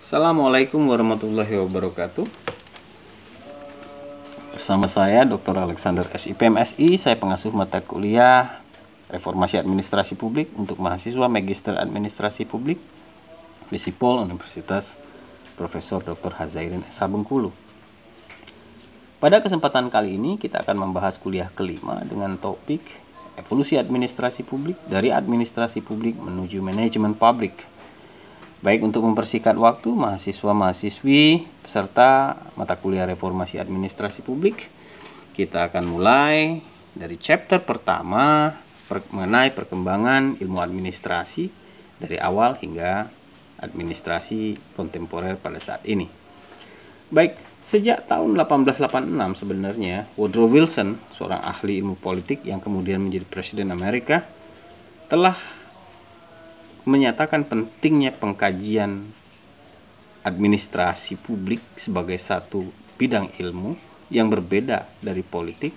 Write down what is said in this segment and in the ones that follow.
Assalamualaikum warahmatullahi wabarakatuh. Bersama saya Dr. Alexander SIP MSI, saya pengasuh mata kuliah Reformasi Administrasi Publik untuk mahasiswa Magister Administrasi Publik di SIPOL Universitas Profesor Dr. Hazairin SH Bengkulu. Pada kesempatan kali ini kita akan membahas kuliah kelima dengan topik Evolusi Administrasi Publik dari Administrasi Publik menuju Manajemen Publik. Baik, untuk mempersingkat waktu, mahasiswa-mahasiswi peserta mata kuliah Reformasi Administrasi Publik, kita akan mulai dari chapter pertama mengenai perkembangan ilmu administrasi dari awal hingga administrasi kontemporer pada saat ini. Baik, sejak tahun 1886 sebenarnya Woodrow Wilson, seorang ahli ilmu politik yang kemudian menjadi Presiden Amerika, telah menyatakan pentingnya pengkajian administrasi publik sebagai satu bidang ilmu yang berbeda dari politik,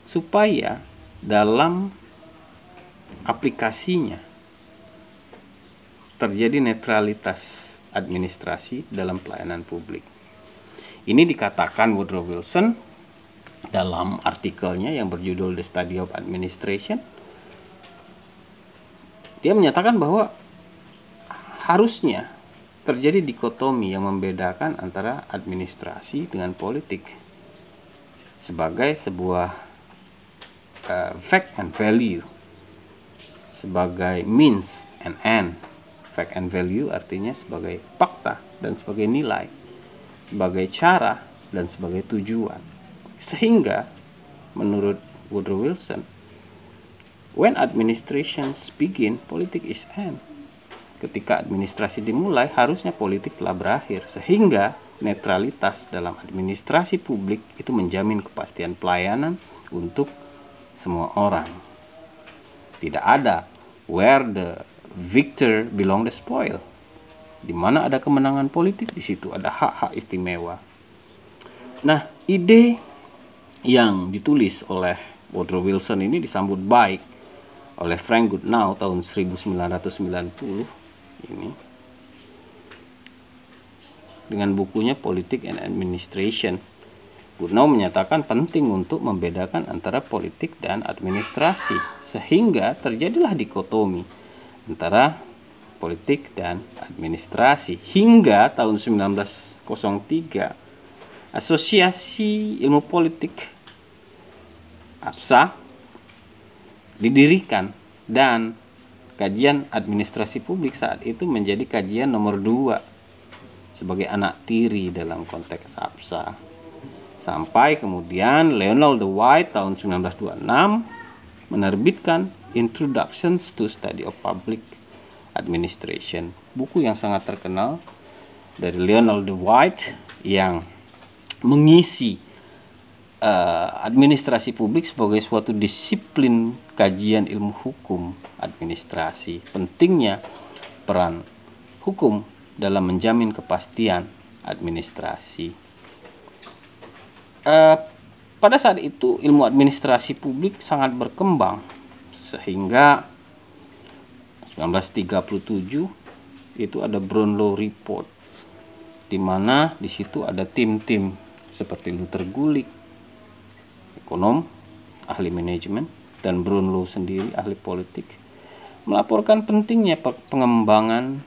supaya dalam aplikasinya terjadi netralitas administrasi dalam pelayanan publik. Ini dikatakan Woodrow Wilson dalam artikelnya yang berjudul The Study of Administration. Dia menyatakan bahwa harusnya terjadi dikotomi yang membedakan antara administrasi dengan politik sebagai sebuah fact and value, sebagai means and end. Fact and value artinya sebagai fakta dan sebagai nilai, sebagai cara dan sebagai tujuan. Sehingga menurut Woodrow Wilson, when administrations begin, politik is end. Ketika administrasi dimulai, harusnya politik telah berakhir, sehingga netralitas dalam administrasi publik itu menjamin kepastian pelayanan untuk semua orang. Tidak ada where the victor belong the spoil. Di mana ada kemenangan politik, di situ ada hak-hak istimewa. Nah, ide yang ditulis oleh Woodrow Wilson ini disambut baik oleh Frank Goodnow tahun 1990 ini dengan bukunya Politics and Administration. Goodnow menyatakan penting untuk membedakan antara politik dan administrasi, sehingga terjadilah dikotomi antara politik dan administrasi. Hingga tahun 1903 Asosiasi Ilmu Politik APSA didirikan, dan kajian administrasi publik saat itu menjadi kajian nomor 2 sebagai anak tiri dalam konteks APSA. Sampai kemudian Leonard White tahun 1926 menerbitkan Introductions to Study of Public Administration, buku yang sangat terkenal dari Leonard White yang mengisi administrasi publik sebagai suatu disiplin kajian ilmu hukum administrasi. Pentingnya peran hukum dalam menjamin kepastian administrasi. Pada saat itu ilmu administrasi publik sangat berkembang, sehingga 1937 itu ada Brownlow Report, di mana di situ ada tim-tim seperti Luther Gulick, ekonom, ahli manajemen, dan Brownlow sendiri, ahli politik, melaporkan pentingnya pengembangan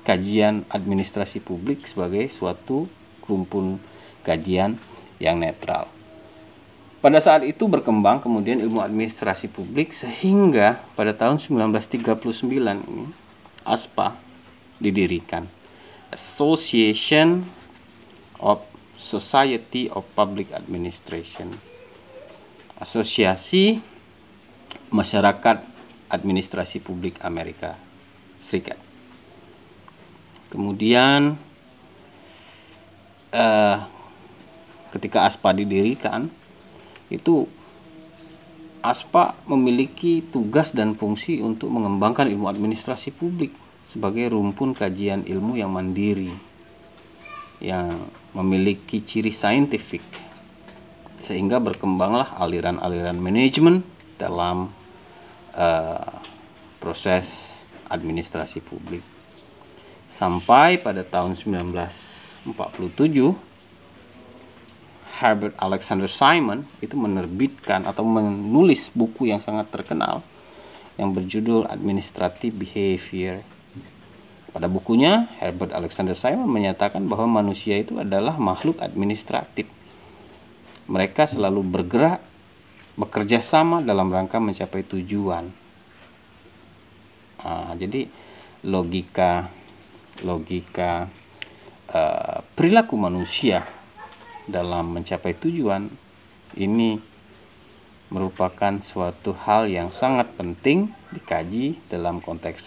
kajian administrasi publik sebagai suatu rumpun kajian yang netral. Pada saat itu berkembang kemudian ilmu administrasi publik, sehingga pada tahun 1939 ini ASPA didirikan, Association of Society of Public Administration, Asosiasi Masyarakat Administrasi Publik Amerika Serikat. Kemudian ketika ASPA didirikan, itu ASPA memiliki tugas dan fungsi untuk mengembangkan ilmu administrasi publik sebagai rumpun kajian ilmu yang mandiri, yang memiliki ciri saintifik, sehingga berkembanglah aliran-aliran manajemen dalam proses administrasi publik. Sampai pada tahun 1947 Herbert Alexander Simon itu menerbitkan atau menulis buku yang sangat terkenal yang berjudul Administrative Behavior. Pada bukunya, Herbert Alexander Simon menyatakan bahwa manusia itu adalah makhluk administratif. Mereka selalu bergerak, bekerja sama dalam rangka mencapai tujuan. Jadi logika perilaku manusia dalam mencapai tujuan ini merupakan suatu hal yang sangat penting dikaji dalam konteks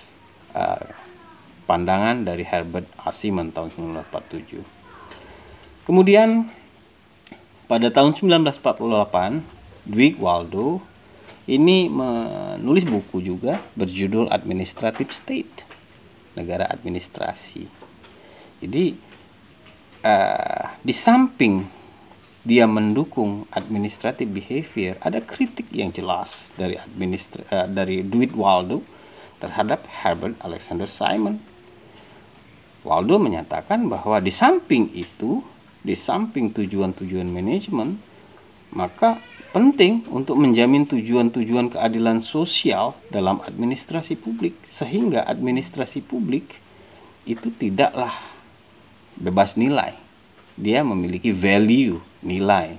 pandangan dari Herbert A. Simon tahun 1947. Kemudian pada tahun 1948 Dwight Waldo ini menulis buku juga berjudul Administrative State, negara administrasi. Jadi di samping dia mendukung administrative behavior, ada kritik yang jelas dari Dwight Waldo terhadap Herbert Alexander Simon. Waldo menyatakan bahwa di samping itu, di samping tujuan-tujuan manajemen, maka penting untuk menjamin tujuan-tujuan keadilan sosial dalam administrasi publik, sehingga administrasi publik itu tidaklah bebas nilai. Dia memiliki value, nilai.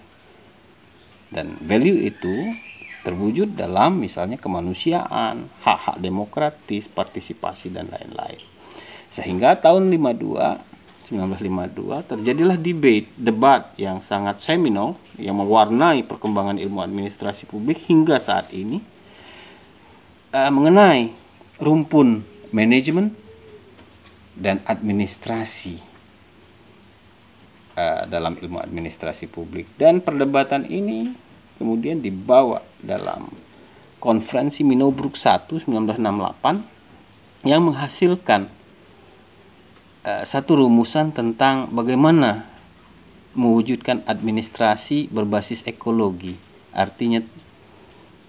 Dan value itu terwujud dalam misalnya kemanusiaan, hak-hak demokratis, partisipasi, dan lain-lain. Sehingga tahun 1952 terjadilah debat yang sangat seminal yang mewarnai perkembangan ilmu administrasi publik hingga saat ini mengenai rumpun manajemen dan administrasi dalam ilmu administrasi publik. Dan perdebatan ini kemudian dibawa dalam konferensi Minobrook I 1968 yang menghasilkan satu rumusan tentang bagaimana mewujudkan administrasi berbasis ekologi. Artinya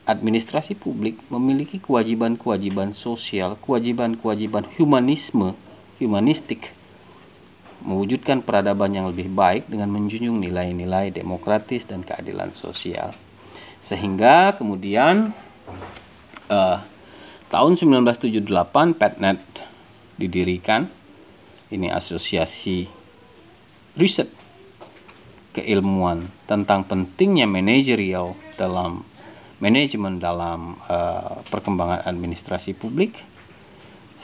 administrasi publik memiliki kewajiban-kewajiban sosial, kewajiban-kewajiban humanistik, mewujudkan peradaban yang lebih baik dengan menjunjung nilai-nilai demokratis dan keadilan sosial. Sehingga kemudian tahun 1978 PetNet didirikan. Ini asosiasi riset keilmuan tentang pentingnya manajerial dalam manajemen dalam perkembangan administrasi publik.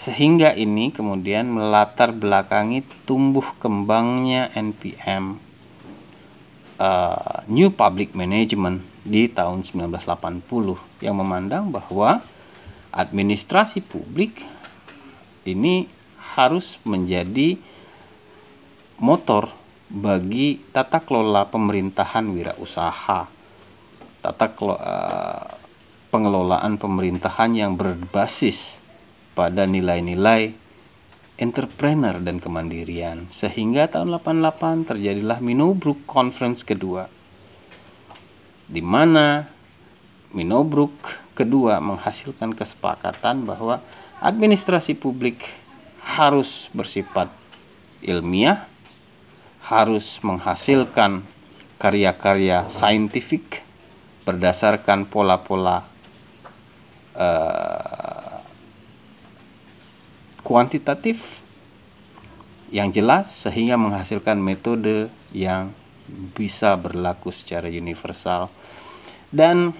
Sehingga ini kemudian melatar belakangi tumbuh kembangnya NPM, New Public Management di tahun 1980 yang memandang bahwa administrasi publik ini harus menjadi motor bagi tata kelola pemerintahan wirausaha, pengelolaan pemerintahan yang berbasis pada nilai-nilai entrepreneur dan kemandirian. Sehingga tahun 88 terjadilah Minobrook Conference kedua, di mana Minobrook kedua menghasilkan kesepakatan bahwa administrasi publik harus bersifat ilmiah, harus menghasilkan karya-karya saintifik berdasarkan pola-pola kuantitatif yang jelas, sehingga menghasilkan metode yang bisa berlaku secara universal. Dan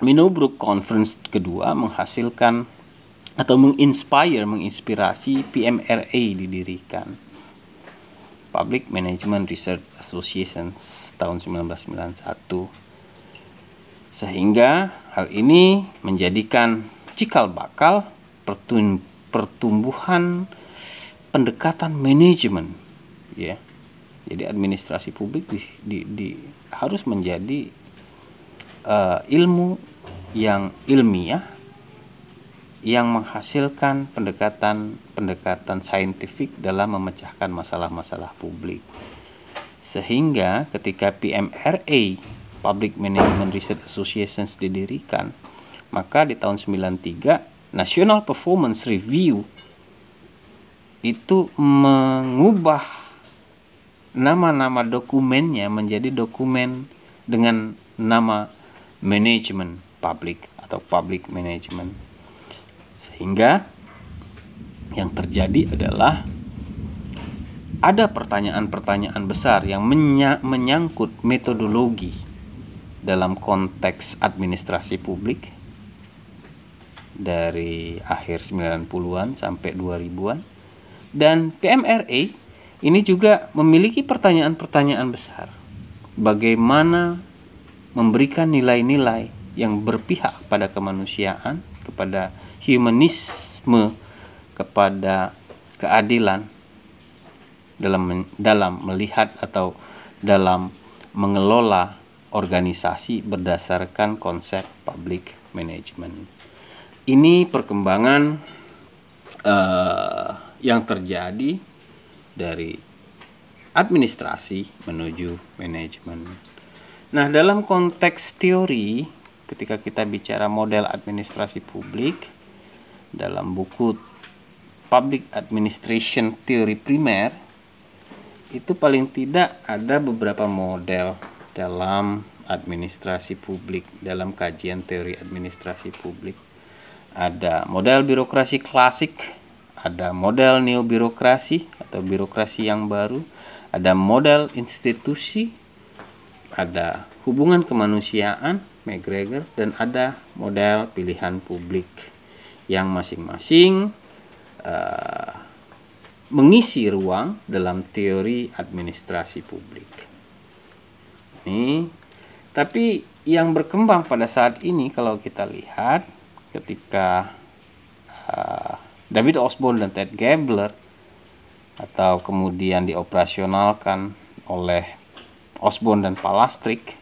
Minobrook Conference kedua menghasilkan atau menginspirasi PMRA didirikan, Public Management Research Association tahun 1991. Sehingga hal ini menjadikan cikal bakal pertumbuhan pendekatan manajemen, ya. Jadi administrasi publik harus menjadi ilmu yang ilmiah yang menghasilkan pendekatan saintifik dalam memecahkan masalah-masalah publik. Sehingga ketika PMRA, Public Management Research Association didirikan, maka di tahun 93 National Performance Review itu mengubah nama-nama dokumennya menjadi dokumen dengan nama manajemen publik atau public management, sehingga yang terjadi adalah ada pertanyaan-pertanyaan besar yang menyangkut metodologi dalam konteks administrasi publik dari akhir 90-an sampai 2000-an. Dan PMRA ini juga memiliki pertanyaan-pertanyaan besar. Bagaimana memberikan nilai-nilai yang berpihak pada kemanusiaan, kepada humanisme, kepada keadilan dalam melihat atau dalam mengelola organisasi berdasarkan konsep public management. Ini perkembangan yang terjadi dari administrasi menuju manajemen. Nah, dalam konteks teori, ketika kita bicara model administrasi publik, dalam buku Public Administration Theory Primer, itu paling tidak ada beberapa model dalam administrasi publik, dalam kajian teori administrasi publik. Ada model birokrasi klasik, ada model neobirokrasi atau birokrasi yang baru, ada model institusi, ada hubungan kemanusiaan, McGregor, dan ada model pilihan publik yang masing-masing mengisi ruang dalam teori administrasi publik. Tapi yang berkembang pada saat ini kalau kita lihat ketika David Osborne dan Ted Gabler atau kemudian dioperasionalkan oleh Osborne dan Palastrik,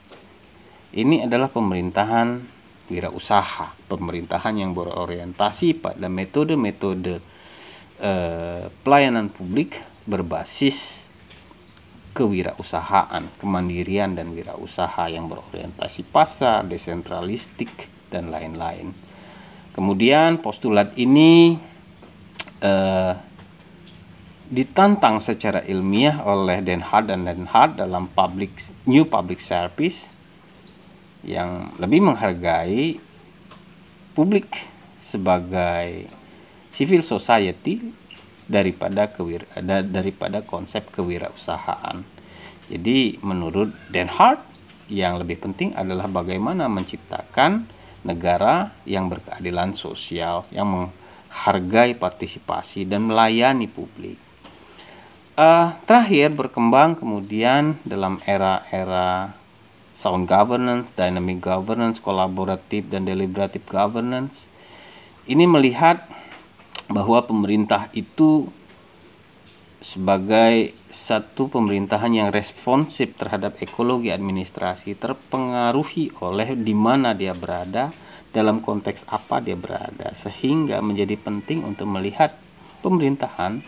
ini adalah pemerintahan wirausaha, pemerintahan yang berorientasi pada metode-metode pelayanan publik berbasis kewirausahaan, kemandirian dan wirausaha yang berorientasi pasar, desentralistik, dan lain-lain. Kemudian postulat ini ditantang secara ilmiah oleh Den Hart dan Den Hart dalam New Public Service yang lebih menghargai publik sebagai civil society daripada konsep kewirausahaan. Jadi menurut Den Hart, yang lebih penting adalah bagaimana menciptakan negara yang berkeadilan sosial, yang menghargai partisipasi dan melayani publik. Terakhir berkembang kemudian dalam era-era sound governance, dynamic governance, collaborative dan deliberative governance. Ini melihat bahwa pemerintah itu sebagai satu pemerintahan yang responsif terhadap ekologi administrasi, terpengaruhi oleh di mana dia berada, dalam konteks apa dia berada, sehingga menjadi penting untuk melihat pemerintahan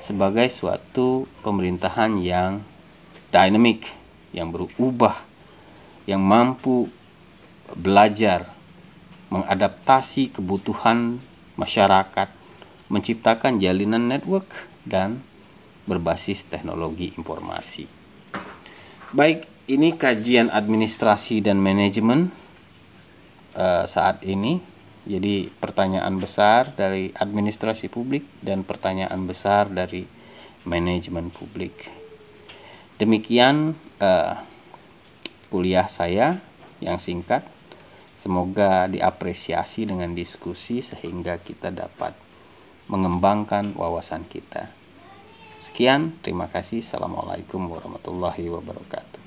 sebagai suatu pemerintahan yang dynamic, yang berubah, yang mampu belajar, mengadaptasi kebutuhan masyarakat, menciptakan jalinan network, dan berbasis teknologi informasi. Baik, ini kajian administrasi dan manajemen saat ini. Jadi pertanyaan besar dari administrasi publik dan pertanyaan besar dari manajemen publik. Demikian kuliah saya yang singkat. Semoga diapresiasi dengan diskusi sehingga kita dapat mengembangkan wawasan kita. Sekian, terima kasih. Assalamualaikum warahmatullahi wabarakatuh.